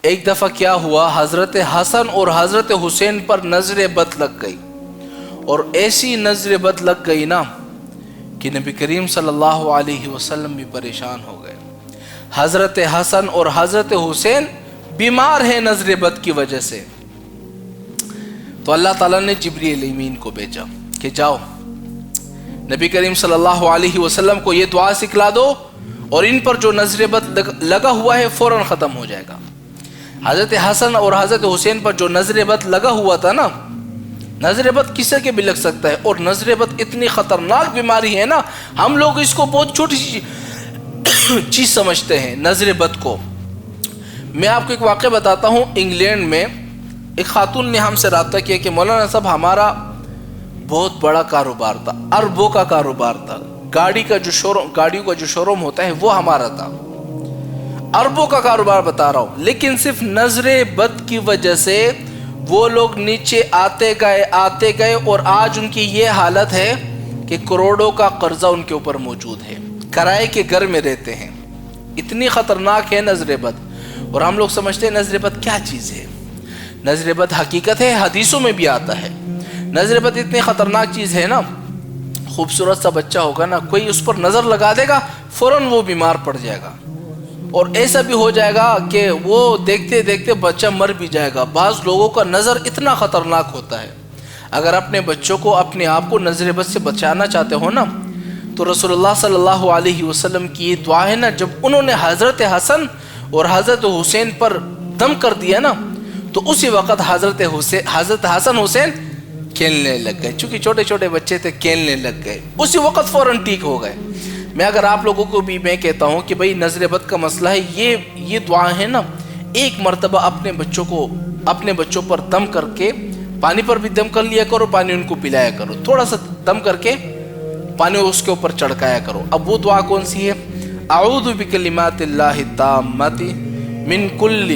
ایک دفعہ کیا ہوا، حضرت حسن اور حضرت حسین پر نظر بد لگ گئی، اور ایسی نظر بد لگ گئی نا کہ نبی کریم صلی اللہ علیہ وسلم بھی پریشان ہو گئے۔ حضرت حسن اور حضرت حسین بیمار ہیں نظر بد کی وجہ سے۔ تو اللہ تعالیٰ نے جبریل امین کو بھیجا کہ جاؤ نبی کریم صلی اللہ علیہ وسلم کو یہ دعا سکھلا دو، اور ان پر جو نظر بد لگا ہوا ہے فوراً ختم ہو جائے گا۔ حضرت حسن اور حضرت حسین پر جو نظر بد لگا ہوا تھا نا، نظر بد کسی کے بھی لگ سکتا ہے، اور نظر بد اتنی خطرناک بیماری ہے نا، ہم لوگ اس کو بہت چھوٹی سی چیز سمجھتے ہیں نظر بد کو۔ میں آپ کو ایک واقعہ بتاتا ہوں۔ انگلینڈ میں ایک خاتون نے ہم سے رابطہ کیا کہ مولانا صاحب ہمارا بہت بڑا کاروبار تھا، اربوں کا کاروبار تھا، گاڑیوں کا جو شو روم ہوتا ہے وہ ہمارا تھا، اربوں کا کاروبار بتا رہا ہوں، لیکن صرف نظر بد کی وجہ سے وہ لوگ نیچے آتے گئے اور آج ان کی یہ حالت ہے کہ کروڑوں کا قرضہ ان کے اوپر موجود ہے، کرائے کے گھر میں رہتے ہیں۔ اتنی خطرناک ہے نظر بد، اور ہم لوگ سمجھتے ہیں نظر بد کیا چیز ہے۔ نظر بد حقیقت ہے، حدیثوں میں بھی آتا ہے۔ نظر بد اتنی خطرناک چیز ہے نا، خوبصورت سا بچہ ہوگا نا، کوئی اس پر نظر لگا دے گا فوراً وہ بیمار پڑ جائے گا، اور ایسا بھی ہو جائے گا کہ وہ دیکھتے دیکھتے بچہ مر بھی جائے گا۔ بعض لوگوں کا نظر اتنا خطرناک ہوتا ہے۔ اگر اپنے بچوں کو، اپنے آپ کو نظر بد سے بچانا چاہتے ہو نا، تو رسول اللہ صلی اللہ علیہ وسلم کی یہ دعا ہے نا، جب انہوں نے حضرت حسن اور حضرت حسین پر دم کر دیا نا، تو اسی وقت حضرت حسن حسین کھیلنے لگ گئے، چونکہ چھوٹے چھوٹے بچے تھے، کھیلنے لگ گئے، اسی وقت فوراً ٹھیک ہو گئے۔ میں اگر آپ لوگوں کو بھی میں کہتا ہوں کہ بھئی نظر بد کا مسئلہ ہے، یہ دعا ہے نا، ایک مرتبہ اپنے بچوں پر دم کر کے، پانی پر بھی دم کر لیا کرو، پانی ان کو پلایا کرو، تھوڑا سا دم کر کے پانی اس کے اوپر چڑکایا کرو۔ اب وہ دعا کون سی ہے؟ اعوذ بکلمات اللہ التامات من کل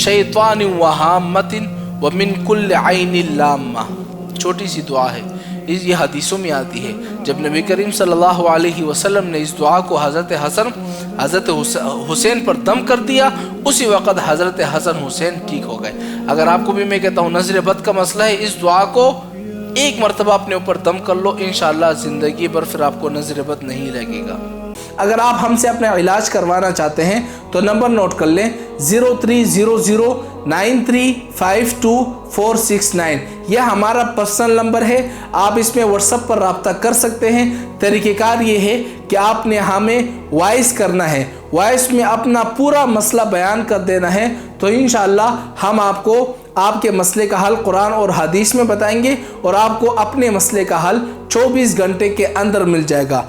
شیطان وہامت ومن کل عین لامہ۔ چھوٹی سی دعا ہے، یہ حدیثوں میں آتی ہے۔ جب نبی کریم صلی اللہ علیہ وسلم نے اس دعا کو حضرت حسین پر دم کر دیا، اسی وقت حضرت حسن حسین ٹھیک ہو گئے۔ اگر آپ کو بھی میں کہتا ہوں نظر بد کا مسئلہ ہے، اس دعا کو ایک مرتبہ اپنے اوپر دم کر لو، انشاءاللہ زندگی بھر پھر آپ کو نظر بد نہیں لگے گا۔ اگر آپ ہم سے اپنا علاج کروانا چاہتے ہیں تو نمبر نوٹ کر لیں، 030093522469۔ یہ ہمارا پرسنل نمبر ہے، آپ اس میں واٹس ایپ پر رابطہ کر سکتے ہیں۔ طریقہ کار یہ ہے کہ آپ نے ہمیں وائس کرنا ہے، وائس میں اپنا پورا مسئلہ بیان کر دینا ہے، تو انشاءاللہ ہم آپ کو آپ کے مسئلے کا حل قرآن اور حدیث میں بتائیں گے، اور آپ کو اپنے مسئلے کا حل 24 گھنٹے کے اندر مل جائے گا۔